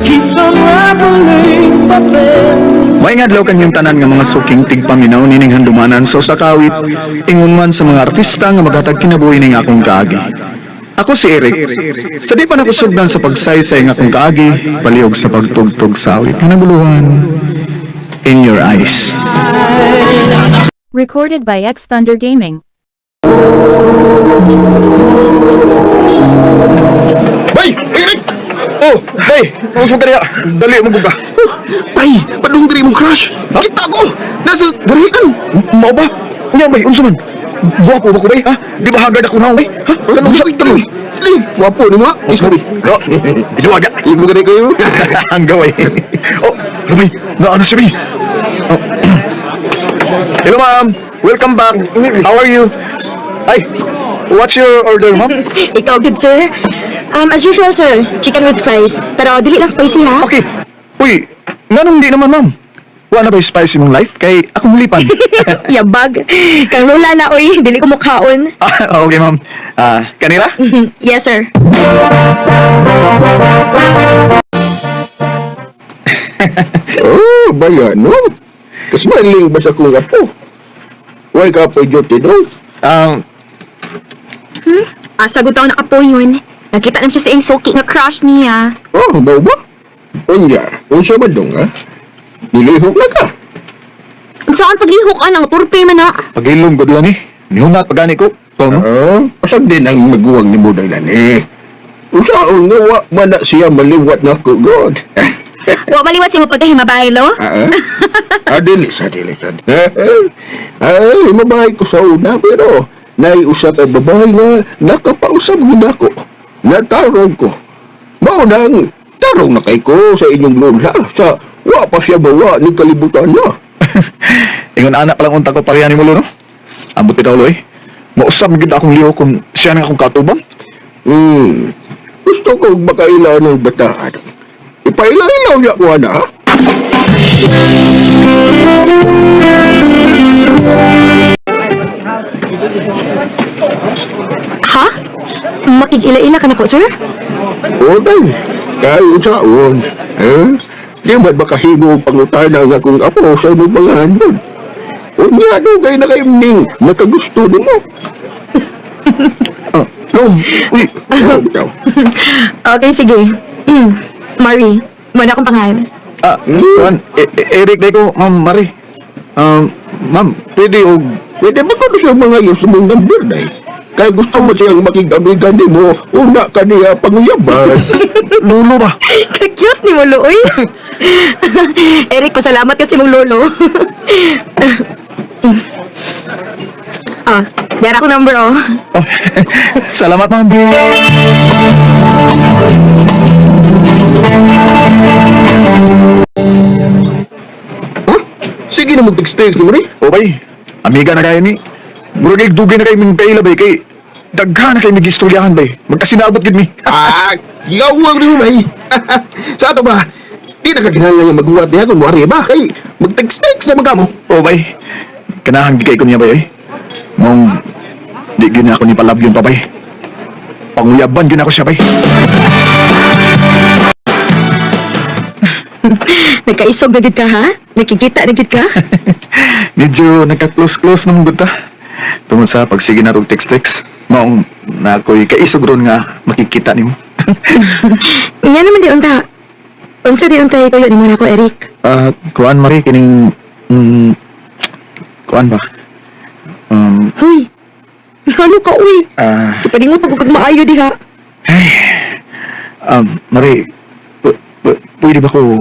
keeps unraveling my bed. May ngadlaw kanyang tanan nga mga suking tigpaminaw nining handumanan so sa kawit ingon man sa mga artista nga maghatag kinabuhi ning akong kaagi. Ako si Eric. Sa di pa nakusugdan sa pagsaysay nga akong kaagi, palihog sa pagtugtog sa awit nga naguluhan. In Your Eyes. Recorded by X Thunder Gaming. Bay! Eric! Oh, hey! Usog ka niya. Dali mo buka. Bay, padung diri mong crush. Kita ko. Nasa darian. Mao ba? Unya bay, unsa man? Guwapo ba ko bay? Ha? Di ba hagad ako na bay? Ha? Kanang sa Taloy. Wapo ni mo. Ismobi. No. Idu aga. Ibu gani kayo. Ang gaway. Oh, bay. Na ano si bay? Oh. Hello ma'am. Welcome back. How are you? Ay, what's your order, ma'am? Ikaw, good sir. As usual, sir, chicken with fries. Pero dili lang spicy, ha? Okay. Uy, nanong di naman, ma'am? Wala na ba yung spicy mong life? Kay akong lipan. Yabag. Kang lola na, uy. Dili ko mukhaon. Okay, ma'am. Kanila? Yes, sir. Oh, bayan, no? Kasmaling ba sa kong apo? Why ka po duty do? Sagot ako nakapoyon. Nakita naman siya sa insuki nga crush niya. Oh, mau ba? Unya, unsa man dong, ha? Nilihok na ka. Saan paglihok ka ng turpe man na? Pag-ilong ko diyan eh. Nihunat pagani ko. Ikaw, no? Pasag din ang maguwang ni Buday na ni. Usaon nga wa man na siya maliwat na ko, God. Wa maliwat siya mo pagkahimabay, lo? Dilis. Ay, mabahay ko sa una, pero naiusap ang babae na nakapausap gud ako. Natarong ko. Maunang, tarong na kay ko sa inyong lola sa wa pa siya mawa ni kalibutan na. Ingon anak palang unta ko pareha ni Mulo, no? Ambot itaw, loy. Mausap gid akong liho kung siya nang akong katubang. Gusto ko makailaw ng bataan. Ipailaw-ilaw niya ko, ana, ha? Ha? Makikila-ila ka na ko, sir? O, day. Kayo saon. Di ba't makahingo pangutana nga kung apo sa inyong mga handod? O niya, dugay na kayo ning nakagusto ni mo. No, uy, bitaw. Okay, sige. Marie, muna akong pangalan. Kuan, Eric day ko, Ma'am Marie. Ma'am, Pwede ba ko sa mga yus mong number, day? Kaya gusto mo siyang makigamigan ni mo, una ka niya panguyaban. Lolo ba? Ka-cute ni mo, Loy. Eric, pasalamat kasi mong lolo. Dara ko number, oh. Oh, salamat, ma'am. Sige na mag-text-text ni mo, rin. Okay, amiga na kayo ni. Murag dugay na kayo ming kaila bay kay daghan na kayo mag-istoryahan bay. Magkasinabot gid mi. Gawag rin mo, bay. Sa ato ba, di na kaginahal nga mag-uwat niya kung wari ba, kay mag-text-text sa mga mo. Oh bay, kanahan gid kay ko niya bay. Mong di gyud na ako ni palab yun pa bay. Panguyaban gyud ako siya bay. Nagkaisog na gid ka, ha? Nakikita na gid ka? Medyo nagka-close-close naman gud ta. Tungod sa pagsige na og text-text, maong na ako'y kaisog ron nga makikita nimo. Nga naman di unta. Unsa di unta ikaw yun mo na ko, Eric? Kuan Marie kining kuan ba? Hoy! Ano ka, uy? Ipaningot pag kag maayo di ha? Marie, pwede ba ko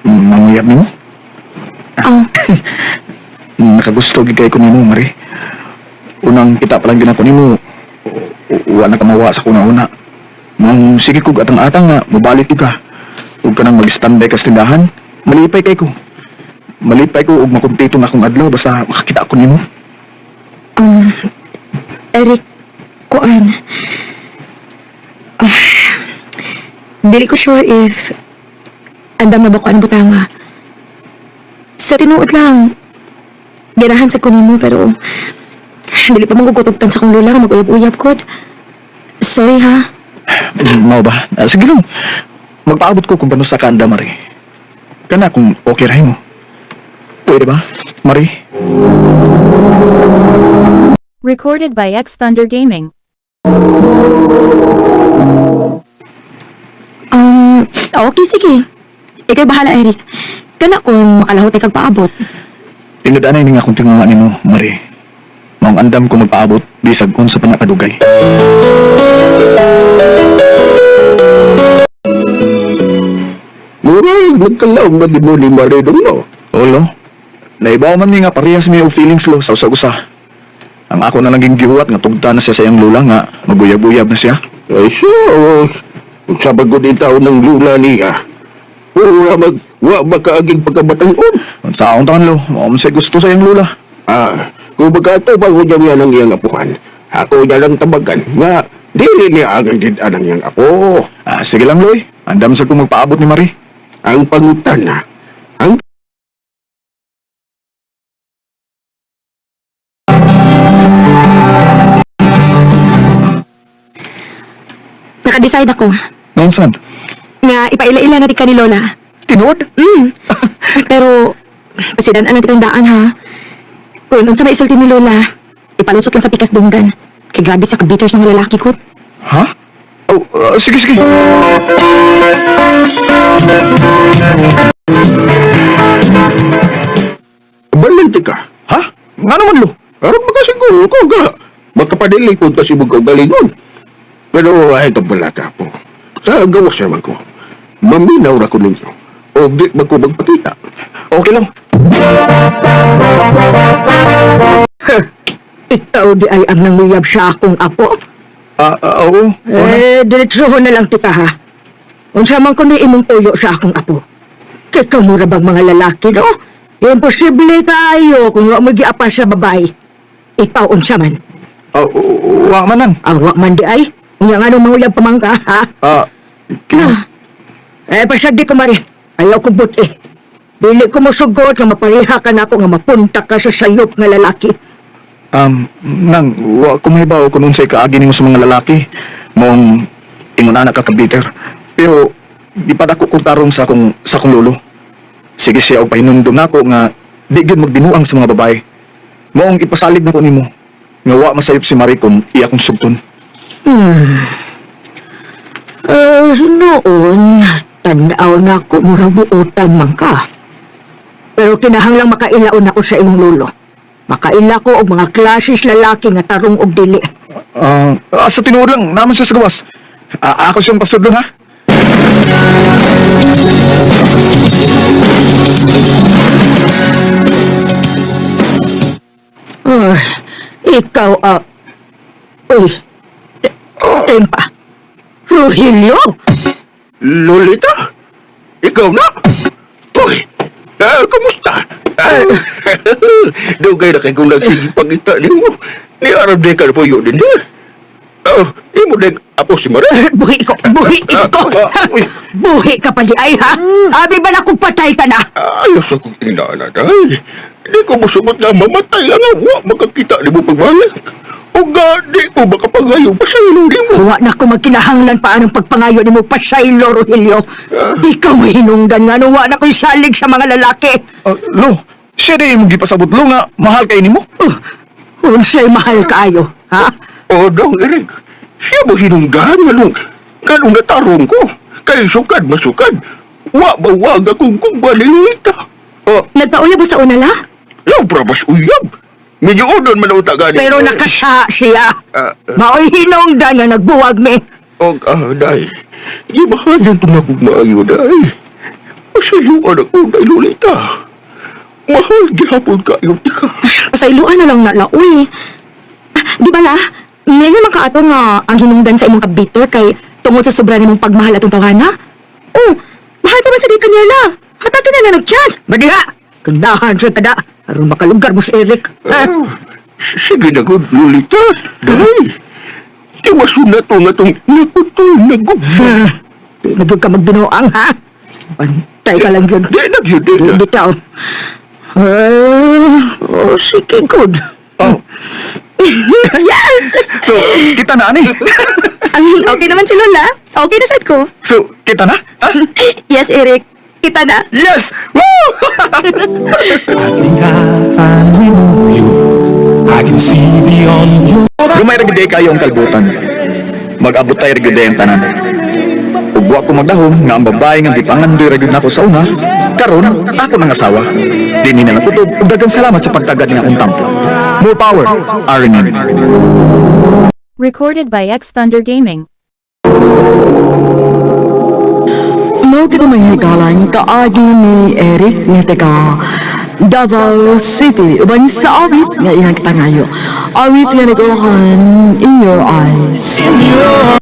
manguyab nimo? Nakagusto gid kay ko nimo, Marie. Unang kita pa lang ginako nimo, wala ka mawa sa kuna-una. Mang sige kog atang-atang nga mabalik ka. Ug ka nang mag-standby ka sa tindahan, malipay kay ko. Malipay ko ug makumpleto na akong adlaw basta makakita ko nimo. Eric, kuan. Dili ko sure if andam na ba ko ang butanga. Sa tinuod lang, ganahan sa kunin mo pero dili pa magugutugtan sa kong lola ka mag-uyab-uyab ko. Sorry ha. Mao ba? Sige lang. magpaabot ko kung paano sa kanda, Mari. Kana kung okay rahin mo. Pwede ba, Mari? Recorded by X Thunder Gaming. Okay, sige. Ikay bahala, Eric. Kana kung makalahot kag paabot. Tinadanay ni nga kung tingungan mo, Mari. Maong andam ko magpaabot, bisag kung sa panakadugay. Murag, nagkalaong na mo ni Maridong, no? Olo, naibaw man mi nga parehas mi og feelings lo sa usa-usa. Ang ako na naging gihuwat nga tugta na siya sa iyang lula nga maguyab-uyab na siya. Ay, sus. Kung sa bagod yung taon ng lula niya, wa makaaging pagkabatang-on. Kung sa akong tangan lo, maong siya gusto sa iyang lula. Kung magkatabang ko niya ng iyang apuhan, ako niya lang tabagan nga, dili niya ang didan ng iyang apo. Sige lang, Loy. Andam sa kung magpaabot ni Mari. Ang pangutan na, ang Naka-decide ako Noon saan? nga ipaila-ila natin ka ni Lola. Tinood? Pero, pasidan natin kang daan, ha? Kung unsa may isulti ni Lola, ipalusot lang sa pikas dunggan. Kay grabe sa kabiters ng lalaki ko. Ha? Oh, sige, sige. balanti ka. Ha? Nga naman, Lo. Aram ba kasi ko ga, makapadili po kasi mo galingon. Pero ay kabala ka po. Sa gawas naman ko, maminaw ra ko ninyo. O di magkubag pakita. Okay lang. Ikaw di ay ang nanguyab sa akong apo? Oo. Diretsuhon na lang tika ha. Unsa man kuno imong tuyo sa akong apo. Kay kamura bang mga lalaki, no? Imposible kayo kung wa mo giapa sa babae. Ikaw unsa man? Wa man nang. Awa man di ay. Unya nga nung manguyab pamangka, ha? Pasagdi ko mari. Ayaw ko buti. Dili ko mo sugot nga mapariha ka na ako nga mapunta ka sa sayop nga lalaki. Nang, wa ko mahibaw kung unsay kaagi nimo sa mga lalaki. Mong ingon anak ka kabiter. Pero, di pa dako kong tarong sa akong lolo. Sige siya og pahinumdum nako nga di gyud magbinuang sa mga babae. Moong ipasalig nako nimo nga wa masayop si Marie kung iya kong sugton. Noon, tanaw na ko murag buutan man ka. Pero kinahanglang makailaon ako sa imong lolo. Makaila ko og mga klases lalaki nga tarong og dili. Sa tinuod lang naman siya sa gawas. Ako siyang pasudlon ha. Ikaw, uy, tempa. Rogelio? Lolita? Ikaw na? Uy, kumusta? Dugay na kay kung nagsigi pagita ni mo. Ni Arab de ka po yun din din. Imo din apo si Marie. Buhi ko! Buhi ko! Buhi ka pa di ay, ha? Abi ba na kung patay ka na? Ayos akong inana dahil. Di ko masubot na mamatay lang nga. Wa makakita di mo pagbalik. O di ko makapangayo pa sa ilong di mo. Huwa na ko magkinahanglan pa anong pagpangayo ni mo pa saylo, Rogelio. Ikaw may hinungdan nga nung wa na ko'y salig sa mga lalaki. Lo, siya di mo gipasabot lo nga mahal kay nimo. Unsay mahal kaayo, ha? O dong, Eric. Siya mo hinunggan ganong natarong ko. Kay sukad masukad. Wa ba wag akong kumbalilita. Nagpauyab mo sa una la? Law probas uyab. Medyo udon man utagan. Pero nakasa siya. Mao'y hinungdan na nagbuwag mi. Day. Di mahalin ito na kong maayo, day. Masayuan ako, day, Lolita. Mahal gihapon kayo, tika. Pasailuan na lang na uy. Di ba la? Ngayon man kaato nga ang hinungdan sa imong kabito kay tungod sa sobra nimong pagmahal atong tawhana? Oh, mahal pa man sa di kanya la. Hatatin na nag-chance. Badiha! Kandahan siya kada. Aron makalugar mo si Eric. Sige na, good, Lolita. Day. Tiwaso na to nga itong nakutol na gugma. Nagod ka magbinuang, ha? Pantay ka lang yun. Di, nagyudi na. Bitaw. Sige, good. Yes! So, kita na ani. Okay naman si Lola. Okay na sad ko. So, kita na? Ha? Yes, Eric. Kita na. Yes! Woo! I think I finally know you. I can see beyond your Lumay ragday kayo ang kalbutan. Mag-abot tayo ragday ang tanan. Ug wa ko magdahom nga ang babae nga gipangandoy ragid nako sa una, karon ako nang asawa. Dini na lang kutob ug daghang salamat sa pagtagad ni akong tampo. More power, RNN. Recorded by X Thunder Gaming. Mau kita menghigalan kaagi ni Eric nga taga Davao City. Uban sa awit nga iyang kita ngayo. Awit nga nagawahan In Your Eyes. your